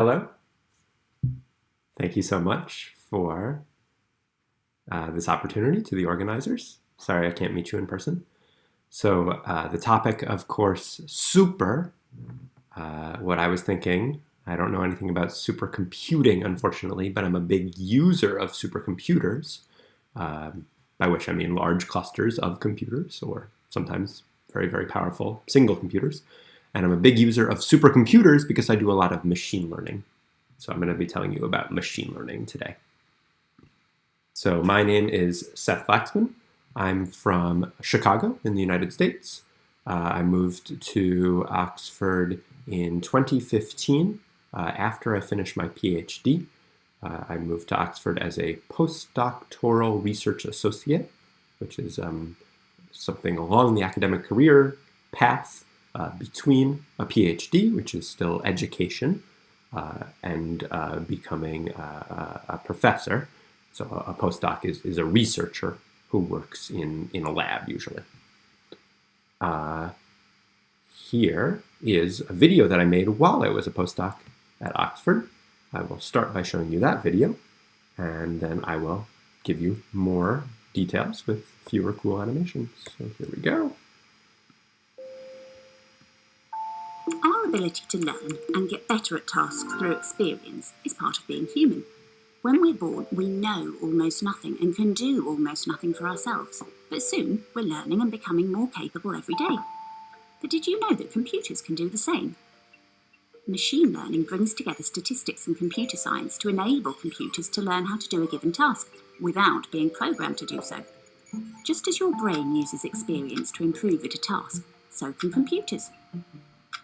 Hello. Thank you so much for this opportunity to the organizers. Sorry I can't meet you in person. So the topic, of course, super. What I was thinking, I don't know anything about supercomputing, unfortunately, but I'm a big user of supercomputers, by which I mean large clusters of computers, or sometimes very, very powerful single computers. And I'm a big user of supercomputers because I do a lot of machine learning. So I'm going to be telling you about machine learning today. So my name is Seth Flaxman. I'm from Chicago in the United States. I moved to Oxford in 2015 after I finished my PhD. I moved to Oxford as a postdoctoral research associate, which is something along the academic career path between a PhD, which is still education, and becoming a professor. So a postdoc is a researcher who works in a lab usually. Here is a video that I made while I was a postdoc at Oxford. I will start by showing you that video, and then I will give you more details with fewer cool animations. So here we go. Our ability to learn and get better at tasks through experience is part of being human. When we're born, we know almost nothing and can do almost nothing for ourselves. But soon, we're learning and becoming more capable every day. But did you know that computers can do the same? Machine learning brings together statistics and computer science to enable computers to learn how to do a given task without being programmed to do so. Just as your brain uses experience to improve at a task, so can computers.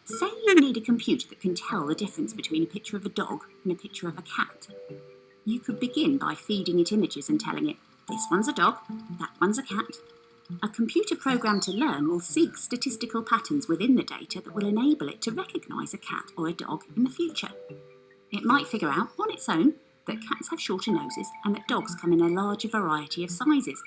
Say you need a computer that can tell the difference between a picture of a dog and a picture of a cat. You could begin by feeding it images and telling it, this one's a dog, that one's a cat. A computer programmed to learn will seek statistical patterns within the data that will enable it to recognise a cat or a dog in the future. It might figure out on its own that cats have shorter noses and that dogs come in a larger variety of sizes,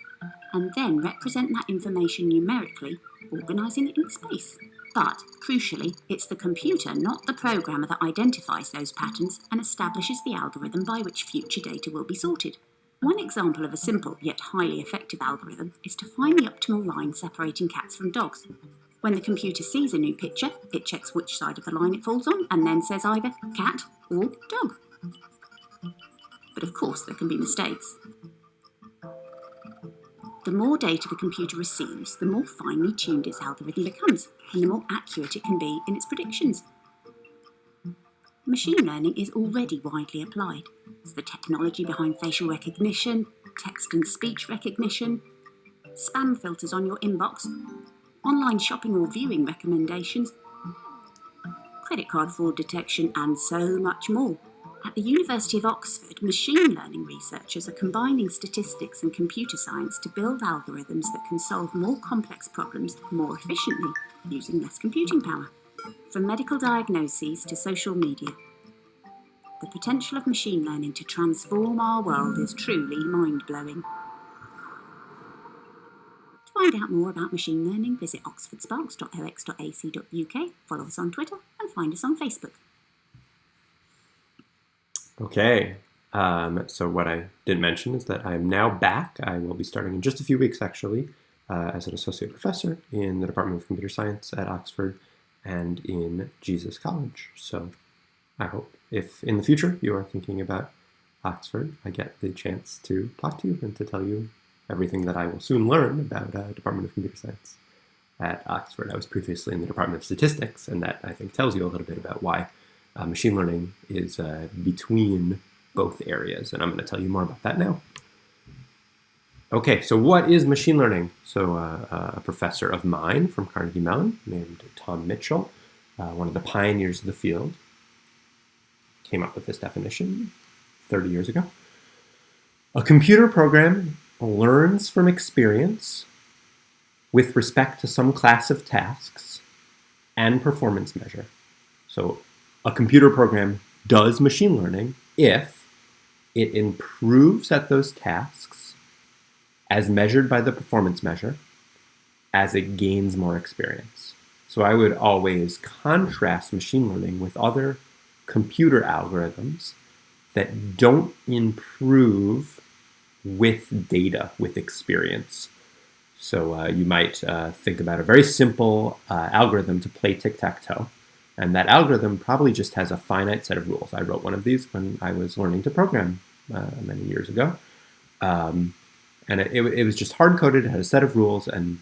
and then represent that information numerically, organising it in space. But, crucially, it's the computer, not the programmer, that identifies those patterns and establishes the algorithm by which future data will be sorted. One example of a simple yet highly effective algorithm is to find the optimal line separating cats from dogs. When the computer sees a new picture, it checks which side of the line it falls on and then says either cat or dog. But of course there can be mistakes. The more data the computer receives, the more finely tuned its algorithm becomes, and the more accurate it can be in its predictions. Machine learning is already widely applied. It's the technology behind facial recognition, text and speech recognition, spam filters on your inbox, online shopping or viewing recommendations, credit card fraud detection, and so much more. At the University of Oxford, machine learning researchers are combining statistics and computer science to build algorithms that can solve more complex problems more efficiently, using less computing power. From medical diagnoses to social media, the potential of machine learning to transform our world is truly mind-blowing. To find out more about machine learning, visit oxfordsparks.ox.ac.uk, follow us on Twitter, and find us on Facebook. Okay, so what I didn't mention is that I'm now back. I will be starting in just a few weeks, actually, as an associate professor in the Department of Computer Science at Oxford and in Jesus College. So I hope if in the future you are thinking about Oxford, I get the chance to talk to you and to tell you everything that I will soon learn about Department of Computer Science at Oxford. I was previously in the Department of Statistics, and that I think tells you a little bit about why machine learning is between both areas, and I'm going to tell you more about that now. Okay, so what is machine learning? So a professor of mine from Carnegie Mellon named Tom Mitchell, one of the pioneers of the field, came up with this definition 30 years ago. A computer program learns from experience with respect to some class of tasks and performance measure. So a computer program does machine learning if it improves at those tasks as measured by the performance measure as it gains more experience. So I would always contrast machine learning with other computer algorithms that don't improve with data, with experience. So you might think about a very simple algorithm to play tic-tac-toe. And that algorithm probably just has a finite set of rules. I wrote one of these when I was learning to program many years ago. And it was just hard-coded, it had a set of rules, and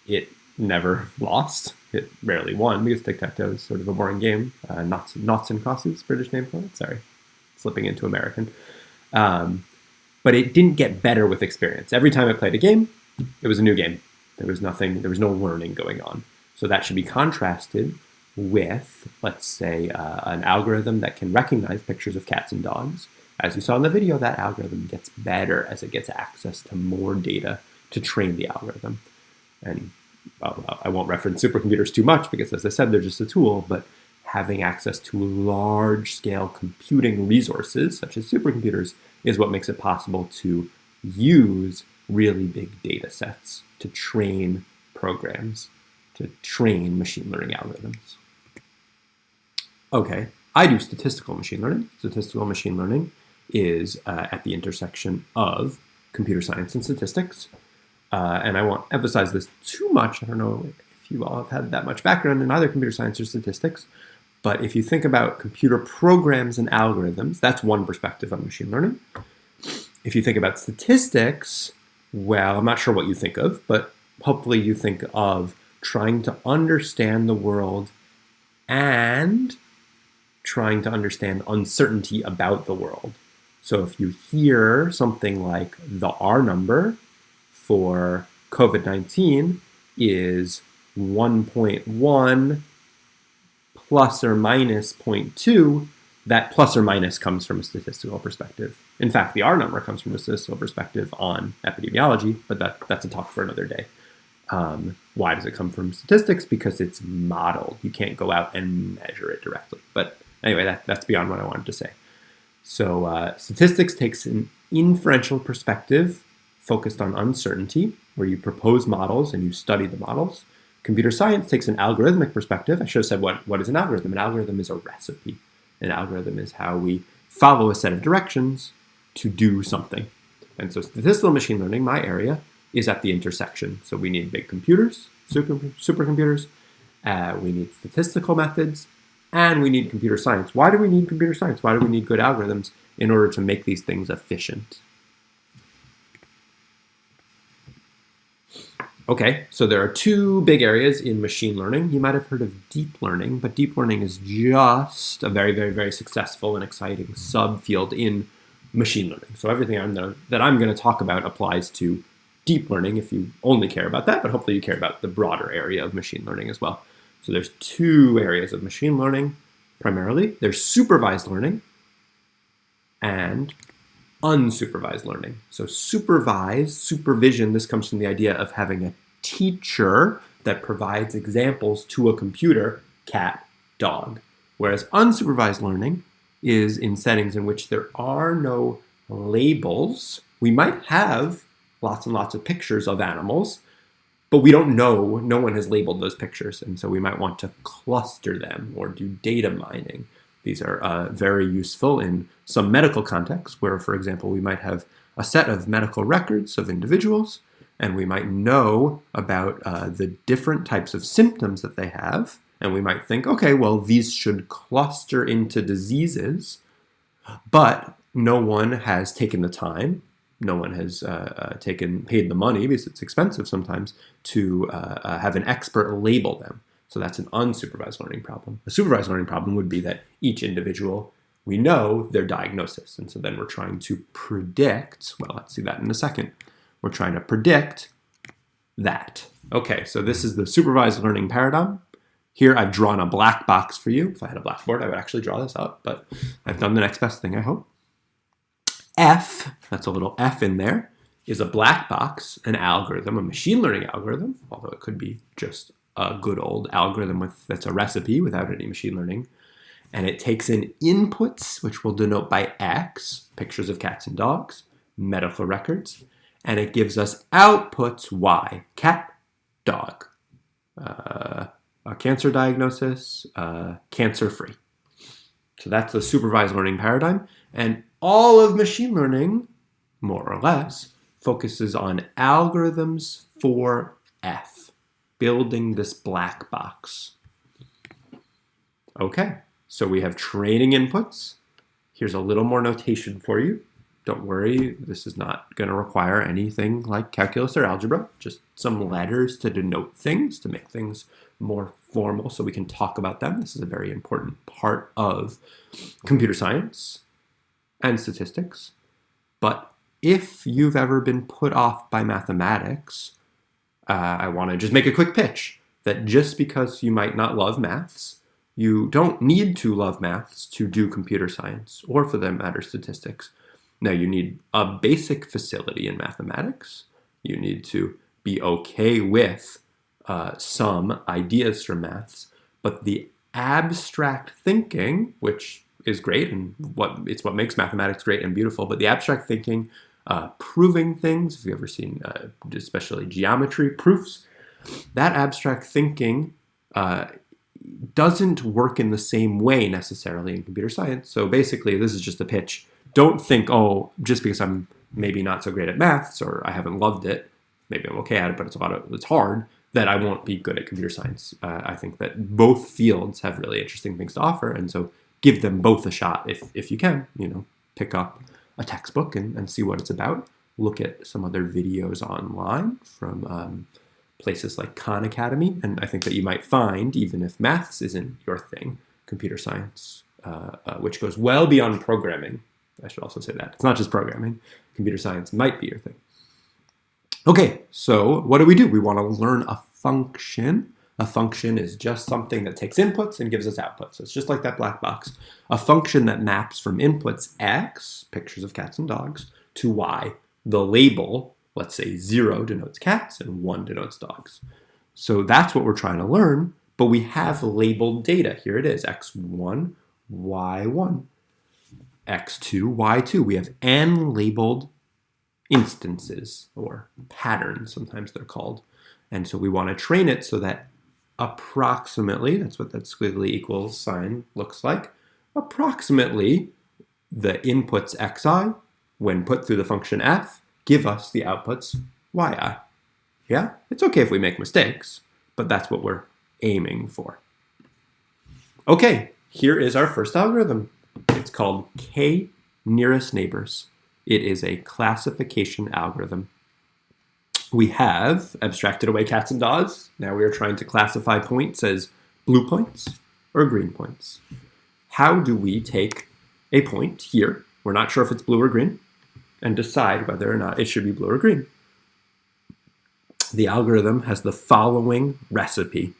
it never lost. It rarely won because tic-tac-toe is sort of a boring game. Noughts and crosses, British name for it. Sorry, slipping into American. But it didn't get better with experience. Every time I played a game, it was a new game. There was no learning going on. So that should be contrasted with, let's say, an algorithm that can recognize pictures of cats and dogs. As you saw in the video, that algorithm gets better as it gets access to more data to train the algorithm. And I won't reference supercomputers too much because, as I said, they're just a tool, but having access to large-scale computing resources, such as supercomputers, is what makes it possible to use really big data sets to train programs, to train machine learning algorithms. Okay, I do statistical machine learning. Statistical machine learning is at the intersection of computer science and statistics. And I won't emphasize this too much. I don't know if you all have had that much background in either computer science or statistics. But if you think about computer programs and algorithms, that's one perspective on machine learning. If you think about statistics, well, I'm not sure what you think of, but hopefully you think of trying to understand the world and trying to understand uncertainty about the world. So if you hear something like the R number for COVID-19 is 1.1 plus or minus 0.2, that plus or minus comes from a statistical perspective. In fact, the R number comes from a statistical perspective on epidemiology, but that's a talk for another day. Why does it come from statistics? Because it's modeled. You can't go out and measure it directly. But anyway, that's beyond what I wanted to say. So statistics takes an inferential perspective focused on uncertainty, where you propose models and you study the models. Computer science takes an algorithmic perspective. I should have said, what is an algorithm? An algorithm is a recipe. An algorithm is how we follow a set of directions to do something. And so statistical machine learning, my area, is at the intersection. So we need big computers, supercomputers, we need statistical methods, and we need computer science. Why do we need computer science? Why do we need good algorithms in order to make these things efficient? Okay, so there are two big areas in machine learning. You might have heard of deep learning, but deep learning is just a very, very, very successful and exciting subfield in machine learning. So everything that I'm going to talk about applies to deep learning if you only care about that, but hopefully you care about the broader area of machine learning as well. So there's two areas of machine learning primarily. There's supervised learning and unsupervised learning. So supervision, this comes from the idea of having a teacher that provides examples to a computer, cat, dog. Whereas unsupervised learning is in settings in which there are no labels. We might have lots and lots of pictures of animals, but we don't know, no one has labeled those pictures, and so we might want to cluster them or do data mining. These are very useful in some medical contexts where, for example, we might have a set of medical records of individuals, and we might know about the different types of symptoms that they have, and we might think, okay, well, these should cluster into diseases, but no one has taken the time, no one has paid the money, because it's expensive sometimes, to have an expert label them. So that's an unsupervised learning problem. A supervised learning problem would be that each individual, we know their diagnosis. And so then we're trying to predict, well, let's see that in a second. We're trying to predict that. Okay, so this is the supervised learning paradigm. Here I've drawn a black box for you. If I had a blackboard, I would actually draw this up, but I've done the next best thing, I hope. F, that's a little F in there, is a black box, an algorithm, a machine learning algorithm, although it could be just a good old algorithm that's a recipe without any machine learning. And it takes in inputs, which we'll denote by X, pictures of cats and dogs, medical records, and it gives us outputs Y, cat, dog, a cancer diagnosis, cancer-free. So that's the supervised learning paradigm. And all of machine learning, more or less, focuses on algorithms for F, building this black box. Okay, so we have training inputs. Here's a little more notation for you. Don't worry, this is not going to require anything like calculus or algebra, just some letters to denote things, to make things more formal so we can talk about them. This is a very important part of computer science and statistics. But if you've ever been put off by mathematics, I want to just make a quick pitch that just because you might not love maths, you don't need to love maths to do computer science, or for that matter, statistics. Now, you need a basic facility in mathematics. You need to be okay with some ideas from maths, but the abstract thinking, which is great, and it's what makes mathematics great and beautiful, but the abstract thinking, proving things, if you've ever seen especially geometry proofs, that abstract thinking doesn't work in the same way necessarily in computer science. So basically, this is just a pitch. Don't think, oh, just because I'm maybe not so great at maths or I haven't loved it, maybe I'm okay at it, but it's hard, that I won't be good at computer science. I think that both fields have really interesting things to offer, and so give them both a shot if you can. Pick up a textbook and see what it's about. Look at some other videos online from places like Khan Academy, and I think that you might find, even if maths isn't your thing, computer science, which goes well beyond programming. I should also say that. It's not just programming. Computer science might be your thing. Okay, so what do? We want to learn a function. A function is just something that takes inputs and gives us outputs. So it's just like that black box. A function that maps from inputs x, pictures of cats and dogs, to y. The label, let's say 0 denotes cats and 1 denotes dogs. So that's what we're trying to learn, but we have labeled data. Here it is, x1, y1, x2, y2. We have n labeled instances, or patterns, sometimes they're called. And so we want to train it so that approximately, that's what that squiggly equals sign looks like, approximately the inputs xi, when put through the function f, give us the outputs yi. Yeah, it's okay if we make mistakes, but that's what we're aiming for. Okay, here is our first algorithm. It's called k-nearest neighbors. It is a classification algorithm. We have abstracted away cats and dogs. Now we are trying to classify points as blue points or green points. How do we take a point here, we're not sure if it's blue or green, and decide whether or not it should be blue or green? The algorithm has the following recipe.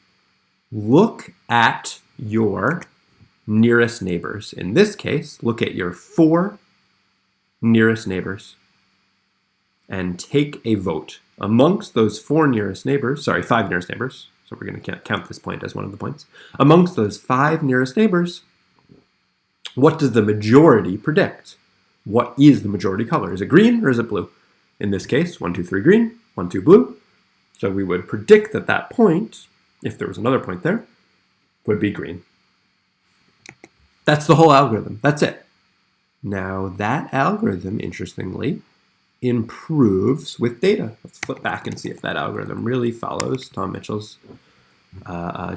Look at your nearest neighbors. In this case, look at your 4 nearest neighbors and take a vote. Amongst those 5 nearest neighbors, so we're going to count this point as one of the points. Amongst those 5 nearest neighbors, what does the majority predict? What is the majority color? Is it green or is it blue? In this case, 1, 2, 3 green, 1, 2 blue. So we would predict that that point, if there was another point there, would be green. That's the whole algorithm. That's it. Now that algorithm, interestingly, improves with data. Let's flip back and see if that algorithm really follows Tom Mitchell's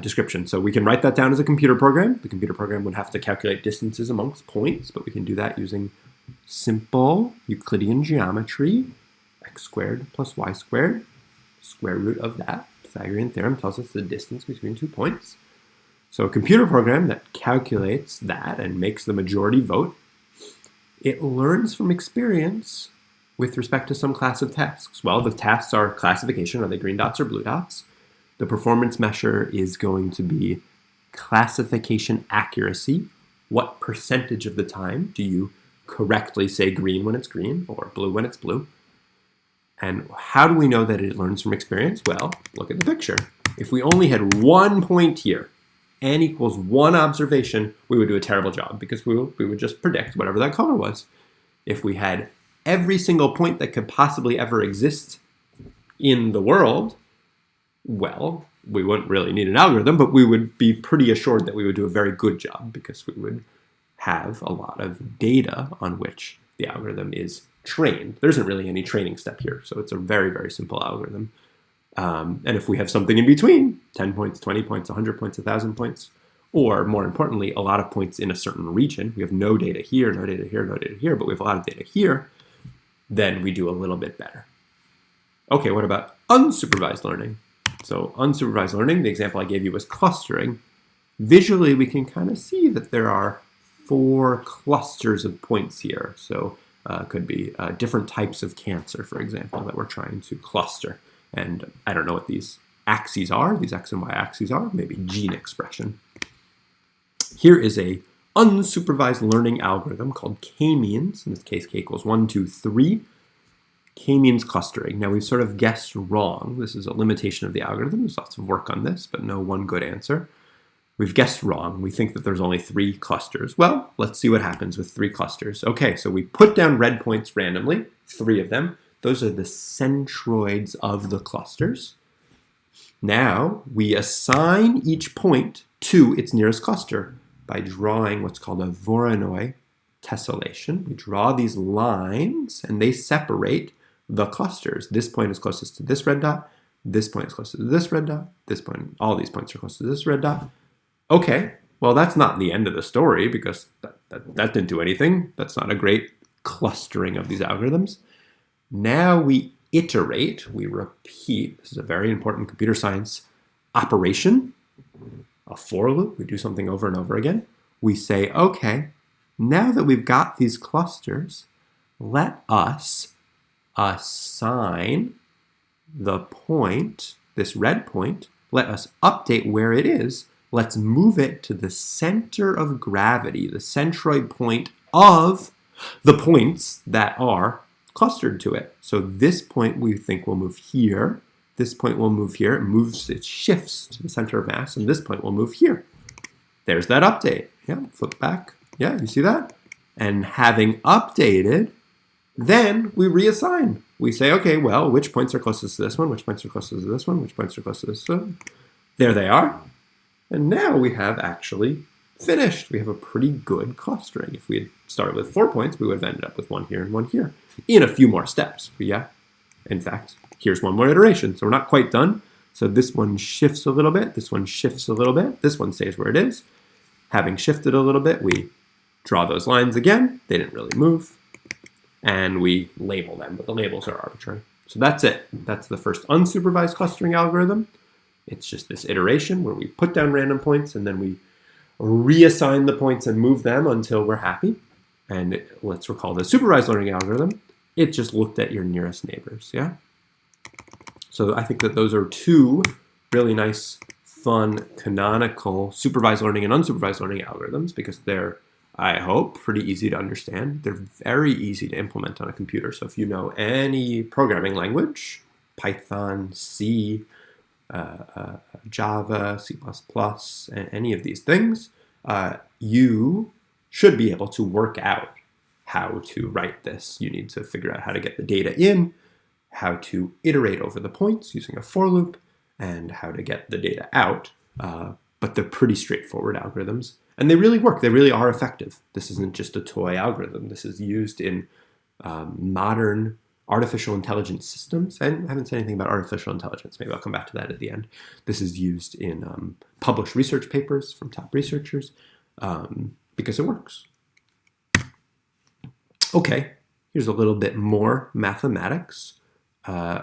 description. So we can write that down as a computer program. The computer program would have to calculate distances amongst points, but we can do that using simple Euclidean geometry. X squared plus y squared, square root of that. Pythagorean theorem tells us the distance between 2 points. So a computer program that calculates that and makes the majority vote, it learns from experience with respect to some class of tasks. Well, the tasks are classification. Are they green dots or blue dots? The performance measure is going to be classification accuracy. What percentage of the time do you correctly say green when it's green or blue when it's blue? And how do we know that it learns from experience? Well, look at the picture. If we only had 1 point here, n equals 1 observation, we would do a terrible job because we would just predict whatever that color was. If we had every single point that could possibly ever exist in the world, well, we wouldn't really need an algorithm, but we would be pretty assured that we would do a very good job because we would have a lot of data on which the algorithm is trained. There isn't really any training step here, so it's a very, very simple algorithm. And if we have something in between, 10 points, 20 points, 100 points, 1,000 points, or more importantly, a lot of points in a certain region, we have no data here, no data here, no data here, but we have a lot of data here, then we do a little bit better. Okay, what about unsupervised learning? So unsupervised learning, the example I gave you was clustering. Visually, we can kind of see that there are 4 clusters of points here. So it could be different types of cancer, for example, that we're trying to cluster. And I don't know what these axes are, these x and y axes are, maybe gene expression. Here is a unsupervised learning algorithm called k-means. In this case, k equals 1, 2, 3. K-means clustering. Now we've sort of guessed wrong. This is a limitation of the algorithm. There's lots of work on this, but no one good answer. We've guessed wrong. We think that there's only 3 clusters. Well, let's see what happens with 3 clusters. Okay, so we put down red points randomly, 3 of them. Those are the centroids of the clusters. Now we assign each point to its nearest cluster by drawing what's called a Voronoi tessellation. We draw these lines and they separate the clusters. This point is closest to this red dot. This point is closest to this red dot. This point, all these points are close to this red dot. Okay, well, that's not the end of the story because that didn't do anything. That's not a great clustering of these algorithms. Now we iterate, we repeat. This is a very important computer science operation, a for loop. We do something over and over again. We say, okay, now that we've got these clusters, let us assign the point, this red point, let us update where it is. Let's move it to the center of gravity, the centroid point of the points that are clustered to it. So this point we think will move here. This point will move here. It shifts to the center of mass, and this point will move here. There's that update. Yeah, flip back. Yeah, you see that? And having updated, then we reassign. We say, okay, well, which points are closest to this one? Which points are closest to this one? Which points are closest to this one? There they are. And now we have actually finished. We have a pretty good clustering. If we had started with 4 points, we would have ended up with 1 here and 1 here in a few more steps. But yeah, in fact, here's one more iteration. So we're not quite done. So this one shifts a little bit. This one shifts a little bit. This one stays where it is. Having shifted a little bit, we draw those lines again. They didn't really move. And we label them, but the labels are arbitrary. So that's it. That's the first unsupervised clustering algorithm. It's just this iteration where we put down random points and then we reassign the points and move them until we're happy. And let's recall the supervised learning algorithm. It just looked at your nearest neighbors, yeah? So I think that those are 2 really nice, fun, canonical supervised learning and unsupervised learning algorithms because they're, I hope, pretty easy to understand. They're very easy to implement on a computer. So if you know any programming language, Python, C, Java, C++, any of these things, you should be able to work out how to write this. You need to figure out how to get the data in, how to iterate over the points using a for loop, and how to get the data out. But they're pretty straightforward algorithms. And they really work. They really are effective. This isn't just a toy algorithm. This is used in modern artificial intelligence systems. I haven't said anything about artificial intelligence. Maybe I'll come back to that at the end. This is used in published research papers from top researchers because it works. Okay, here's a little bit more mathematics.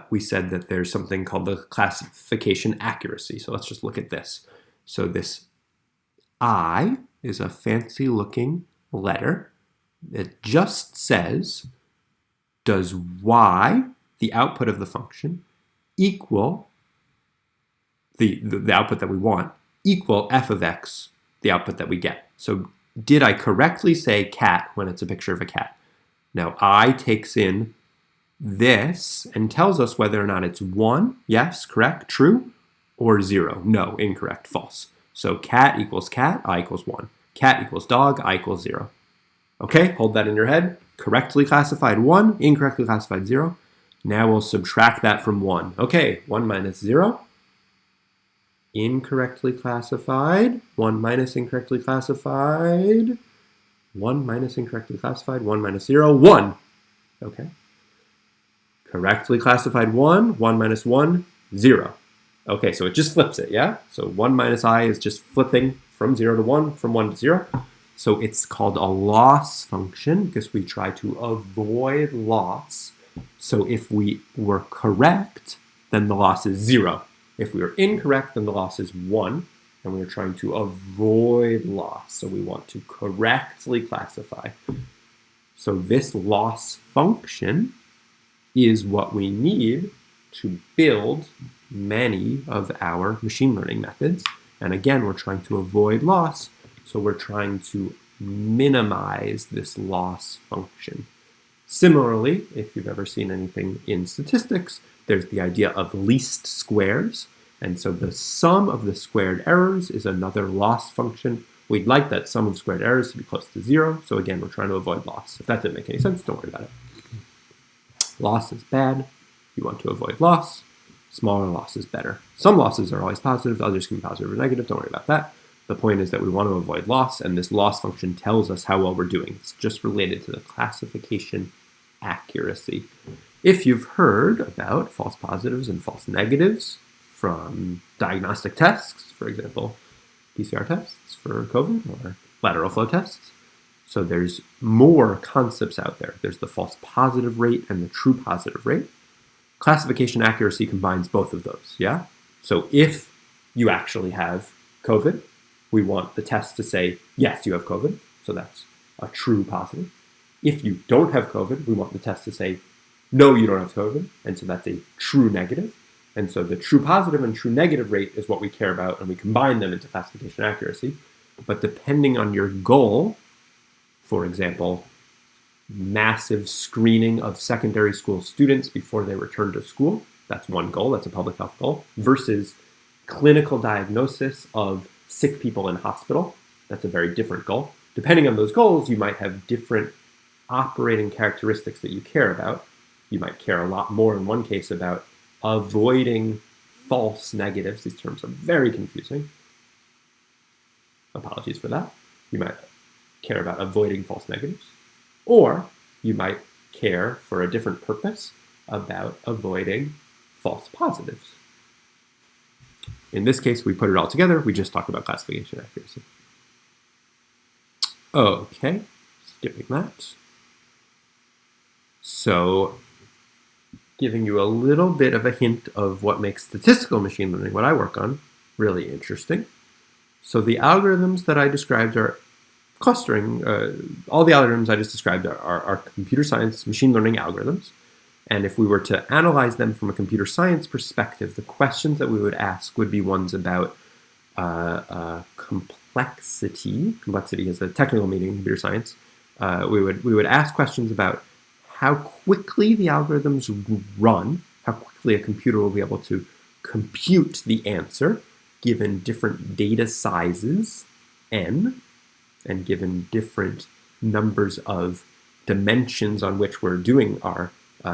We said that there's something called the classification accuracy. So let's just look at this. So this I is a fancy looking letter. It just says, does y, the output of the function, equal the output that we want, equal f of x, the output that we get? So did I correctly say cat when it's a picture of a cat? Now I takes in this and tells us whether or not it's 1, yes, correct, true, or 0, no, incorrect, false. So cat equals cat, I equals 1. Cat equals dog, I equals 0. Okay, hold that in your head. Correctly classified 1, incorrectly classified 0. Now we'll subtract that from 1. Okay, 1 minus 0. Incorrectly classified. 1 minus incorrectly classified. 1 minus incorrectly classified, 1 minus 0, 1. Okay. Correctly classified 1, 1 minus 1, 0. Okay, so it just flips it, yeah? So 1 minus I is just flipping from 0 to 1, from 1 to 0. So it's called a loss function because we try to avoid loss. So if we were correct, then the loss is 0. If we were incorrect, then the loss is 1. And we're trying to avoid loss. So we want to correctly classify. So this loss function is what we need to build many of our machine learning methods. And again, we're trying to avoid loss. So we're trying to minimize this loss function. Similarly, if you've ever seen anything in statistics, there's the idea of least squares. And so the sum of the squared errors is another loss function. We'd like that sum of squared errors to be close to 0. So again, we're trying to avoid loss. If that didn't make any sense, don't worry about it. Loss is bad. You want to avoid loss. Smaller loss is better. Some losses are always positive. Others can be positive or negative. Don't worry about that. The point is that we want to avoid loss, and this loss function tells us how well we're doing. It's just related to the classification accuracy. If you've heard about false positives and false negatives from diagnostic tests, for example, PCR tests for COVID or lateral flow tests, so there's more concepts out there. There's the false positive rate and the true positive rate. Classification accuracy combines both of those, yeah? So if you actually have COVID, we want the test to say, yes, you have COVID, so that's a true positive. If you don't have COVID, we want the test to say, no, you don't have COVID, and so that's a true negative. And so the true positive and true negative rate is what we care about, and we combine them into classification accuracy. But depending on your goal, for example, massive screening of secondary school students before they return to school, that's one goal, that's a public health goal, versus clinical diagnosis of sick people in hospital, that's a very different goal. Depending on those goals, you might have different operating characteristics that you care about. You might care a lot more in one case about avoiding false negatives. These terms are very confusing. Apologies for that. You might care about avoiding false negatives. Or you might care for a different purpose about avoiding false positives. In this case, we put it all together. We just talk about classification accuracy. Okay, skipping that. So, giving you a little bit of a hint of what makes statistical machine learning, what I work on, really interesting. So the algorithms that I described are clustering. All the algorithms I just described are computer science machine learning algorithms. And if we were to analyze them from a computer science perspective, the questions that we would ask would be ones about complexity. Complexity is a technical meaning in computer science. We would ask questions about how quickly the algorithms run, how quickly a computer will be able to compute the answer given different data sizes, n, and given different numbers of dimensions on which we're doing our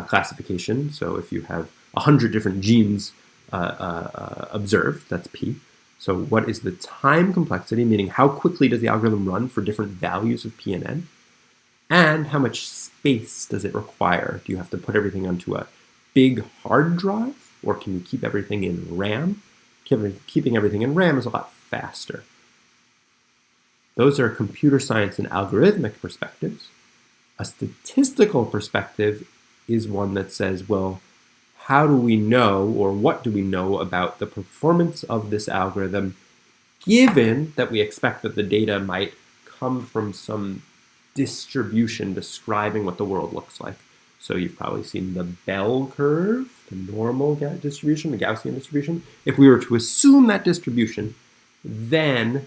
classification. So if you have 100 different genes observed, that's p. So what is the time complexity, meaning how quickly does the algorithm run for different values of p and n? And how much space does it require? Do you have to put everything onto a big hard drive, or can you keep everything in RAM? Keeping everything in RAM is a lot faster. Those are computer science and algorithmic perspectives. A statistical perspective is one that says, well, how do we know, or what do we know about the performance of this algorithm, given that we expect that the data might come from some distribution describing what the world looks like. So you've probably seen the bell curve, the normal distribution, the Gaussian distribution. If we were to assume that distribution, then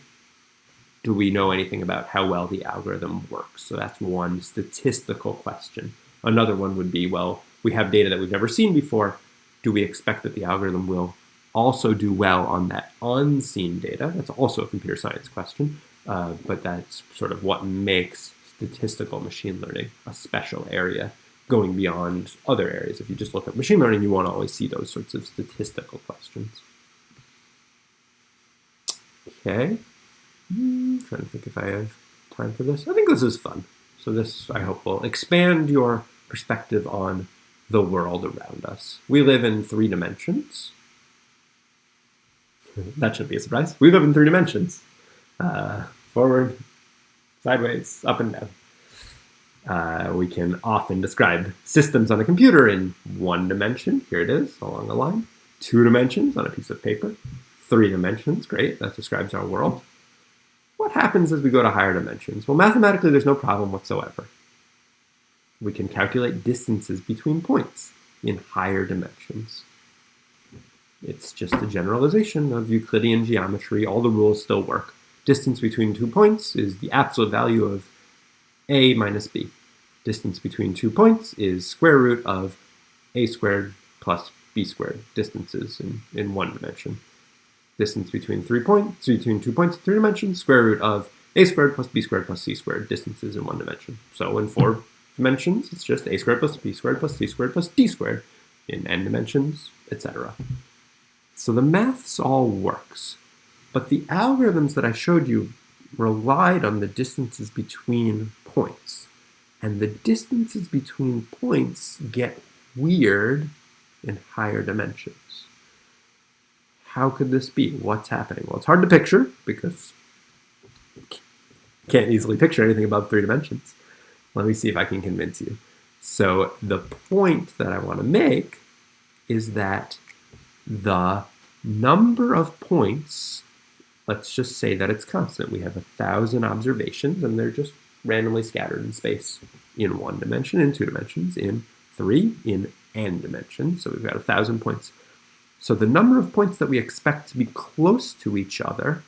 do we know anything about how well the algorithm works? So that's one statistical question. Another one would be, well, we have data that we've never seen before. Do we expect that the algorithm will also do well on that unseen data? That's also a computer science question, but that's sort of what makes statistical machine learning a special area going beyond other areas. If you just look at machine learning, you won't always see those sorts of statistical questions. Okay. Trying to think if I have time for this? I think this is fun. So this, I hope, will expand your perspective on the world around us. We live in 3 dimensions. That shouldn't be a surprise. We live in 3 dimensions. Forward, sideways, up and down. We can often describe systems on a computer in 1 dimension. Here it is, along the line. 2 dimensions on a piece of paper. 3 dimensions, great, that describes our world. What happens as we go to higher dimensions? Well, mathematically, there's no problem whatsoever. We can calculate distances between points in higher dimensions. It's just a generalization of Euclidean geometry. All the rules still work. Distance between 2 points is the absolute value of a minus b. Distance between 2 points is square root of a squared plus b squared distances in 1 dimension. Distance between 2 points in 3 dimensions, square root of a squared plus b squared plus c squared distances in 1 dimension. So in 4 dimensions, it's just a squared plus b squared plus c squared plus d squared. In n dimensions, etc. So the maths all works. But the algorithms that I showed you relied on the distances between points. And the distances between points get weird in higher dimensions. How could this be? What's happening? Well, it's hard to picture because you can't easily picture anything above 3 dimensions. Let me see if I can convince you. So the point that I want to make is that the number of points, let's just say that it's constant. We have 1,000 observations and they're just randomly scattered in space in 1 dimension, in 2 dimensions, in 3, in n dimensions. So we've got 1,000 points. So the number of points that we expect to be close to each other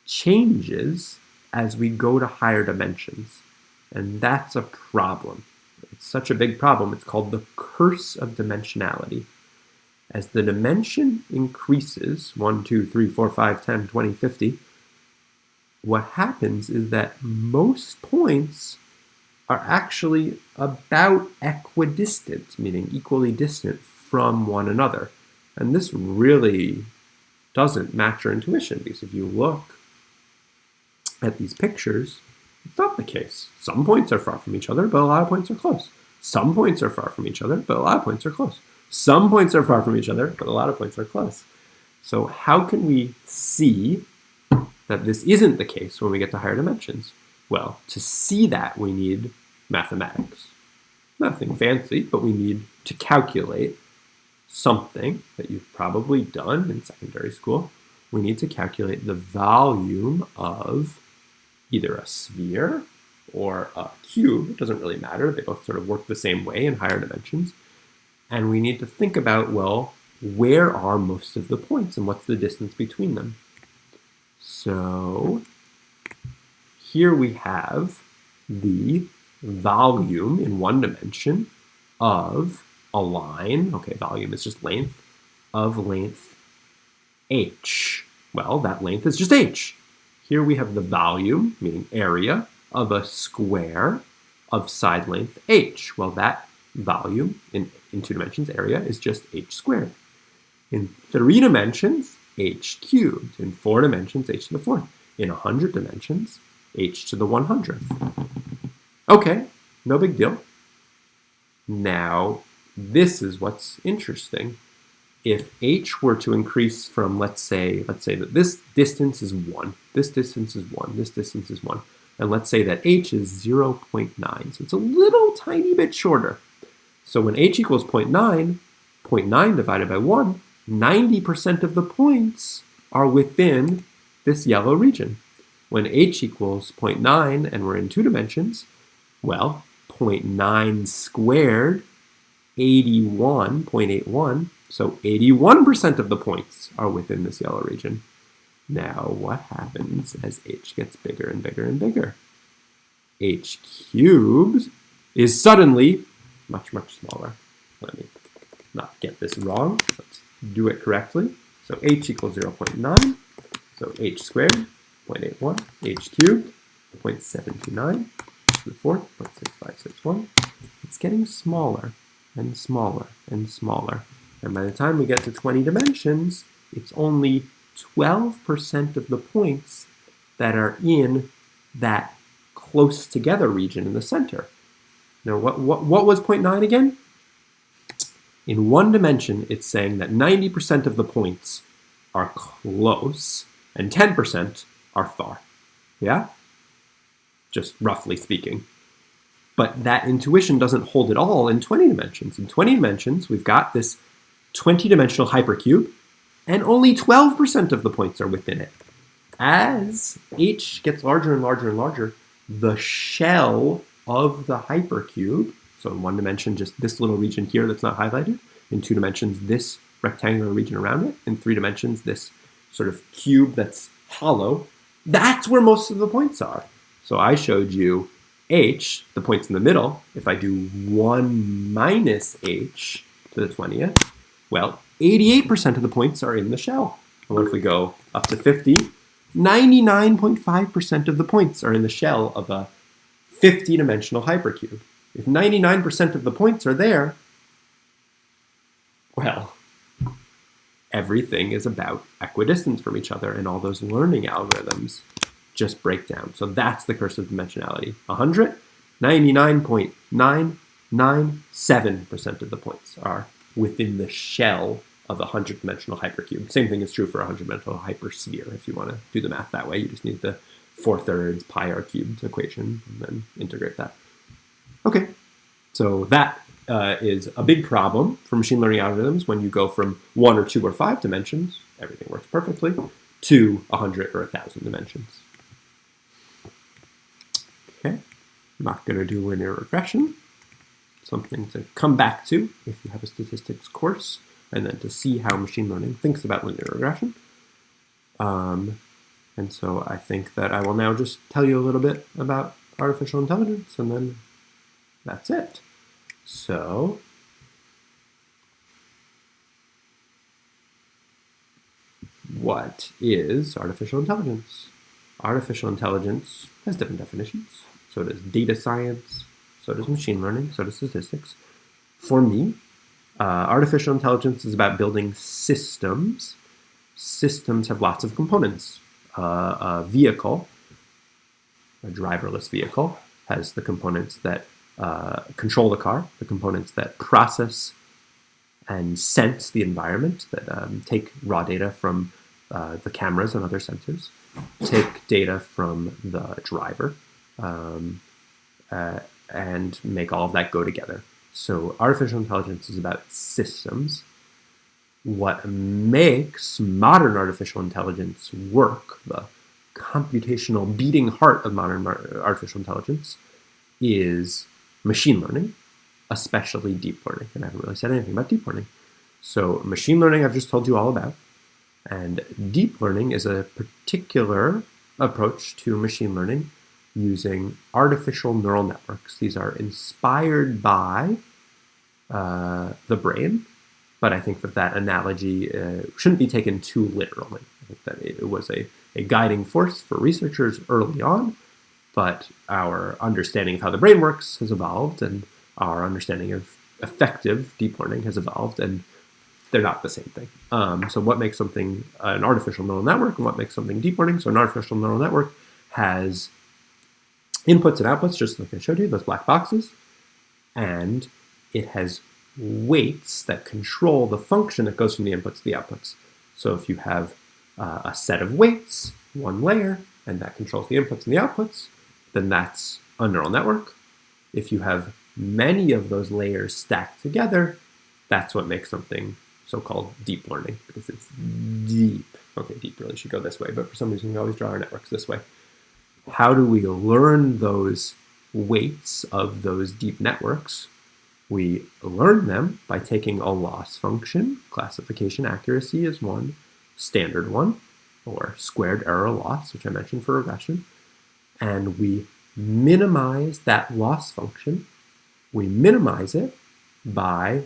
changes as we go to higher dimensions. And that's a problem. It's such a big problem. It's called the curse of dimensionality. As the dimension increases, 1, 2, 3, 4, 5, 10, 20, 50, what happens is that most points are actually about equidistant, meaning equally distant from one another. And this really doesn't match your intuition, because if you look at these pictures, it's not the case. Some points are far from each other, but a lot of points are close. Some points are far from each other, but a lot of points are close. Some points are far from each other, but a lot of points are close. So how can we see that this isn't the case when we get to higher dimensions? Well, to see that, we need mathematics. Nothing fancy, but we need to calculate something that you've probably done in secondary school. We need to calculate the volume of either a sphere or a cube. It doesn't really matter. They both sort of work the same way in higher dimensions. And we need to think about, well, where are most of the points and what's the distance between them? So here we have the volume in 1 dimension of a line. Okay, volume is just length, of length h. Well, that length is just h. Here we have the volume, meaning area, of a square of side length h. Well, that volume in 2 dimensions, area, is just h squared. In 3 dimensions, h cubed. In 4 dimensions, h to the 4th. In 100 dimensions, h to the 100th. Okay, no big deal. Now, this is what's interesting. If h were to increase from, let's say that this distance is 1, this distance is 1, this distance is 1, and let's say that h is 0.9, so it's a little tiny bit shorter. So when h equals 0.9, 0.9 divided by 1, 90% of the points are within this yellow region. When h equals 0.9 and we're in 2 dimensions, well, 0.9 squared, 81.81, so 81% of the points are within this yellow region. Now, what happens as h gets bigger and bigger and bigger? H cubed is suddenly much, much smaller. Let me not get this wrong. Let's do it correctly. So h equals 0.9. So h squared, 0.81. H cubed, 0.729. To the 4th, 0.6561. It's getting smaller and smaller and smaller. And by the time we get to 20 dimensions, it's only 12% of the points that are in that close together region in the center. Now, what was 0.9 again? In one dimension, it's saying that 90% of the points are close and 10% are far. Yeah? Just roughly speaking. But that intuition doesn't hold at all in 20 dimensions. In 20 dimensions, we've got this 20-dimensional hypercube, and only 12% of the points are within it. As h gets larger and larger and larger, the shell of the hypercube, so in one dimension, just this little region here that's not highlighted. In 2 dimensions, this rectangular region around it. In 3 dimensions, this sort of cube that's hollow. That's where most of the points are. So I showed you h, the points in the middle. If I do 1 minus h to the 20th, well, 88% of the points are in the shell. And what if we go up to 50? 99.5% of the points are in the shell of a 50-dimensional hypercube. If 99% of the points are there, well, everything is about equidistance from each other, and all those learning algorithms just break down. So that's the curse of dimensionality. 100, 99.997% of the points are within the shell of a 100-dimensional hypercube. Same thing is true for a 100-dimensional hypersphere. If you want to do the math that way, you just need the 4/3 pi r cubed equation and then integrate that. Okay, so that is a big problem for machine learning algorithms when you go from 1 or 2 or 5 dimensions, everything works perfectly, to 100 or 1,000 dimensions. Okay, I'm not going to do linear regression. Something to come back to if you have a statistics course, and then to see how machine learning thinks about linear regression. And so I think that I will now just tell you a little bit about artificial intelligence, and then that's it. So what is artificial intelligence? Artificial intelligence has different definitions. So does data science, so does machine learning, so does statistics. For me, artificial intelligence is about building systems. Systems have lots of components. A vehicle, a driverless vehicle, has the components that control the car, the components that process and sense the environment, that take raw data from the cameras and other sensors, take data from the driver, and make all of that go together. So artificial intelligence is about systems. What makes modern artificial intelligence work, the computational beating heart of modern artificial intelligence, is machine learning, especially deep learning. And I haven't really said anything about deep learning. So machine learning I've just told you all about. And deep learning is a particular approach to machine learning using artificial neural networks. These are inspired by the brain, but I think that analogy shouldn't be taken too literally. I think that it was a guiding force for researchers early on, but our understanding of how the brain works has evolved, and our understanding of effective deep learning has evolved, and they're not the same thing. So what makes something an artificial neural network and what makes something deep learning? So an artificial neural network has inputs and outputs, just like I showed you, those black boxes, and it has weights that control the function that goes from the inputs to the outputs. So if you have a set of weights, one layer, and that controls the inputs and the outputs, then that's a neural network. If you have many of those layers stacked together, that's what makes something so-called deep learning, because it's deep. Okay, deep really should go this way, but for some reason we always draw our networks this way. How do we learn those weights of those deep networks? We learn them by taking a loss function. Classification accuracy is one standard one, or squared error loss, which I mentioned for regression. And we minimize that loss function. We minimize it by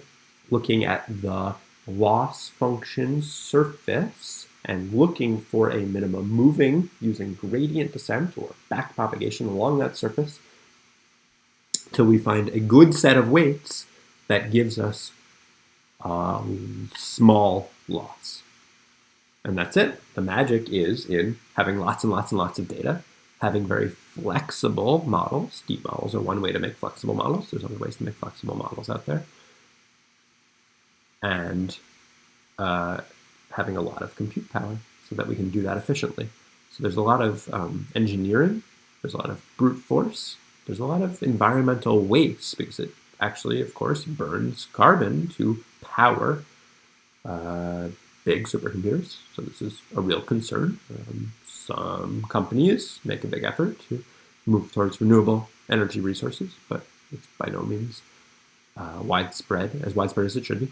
looking at the loss function surface and looking for a minimum, moving using gradient descent or backpropagation along that surface till we find a good set of weights that gives us a small loss. And that's it. The magic is in having lots and lots and lots of data having very flexible models. Deep models are one way to make flexible models. There's other ways to make flexible models out there. And having a lot of compute power so that we can do that efficiently. So there's a lot of engineering, there's a lot of brute force, there's a lot of environmental waste because it actually, of course, burns carbon to power big supercomputers. So this is a real concern. Some companies make a big effort to move towards renewable energy resources, but it's by no means widespread as it should be.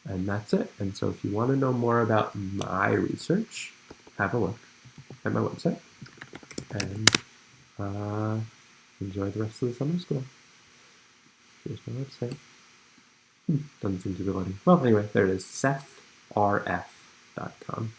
And that's it. And so if you want to know more about my research, have a look at my website and enjoy the rest of the summer school. Here's my website. Doesn't seem to be loading. Well, anyway, there it is, sethrf.com.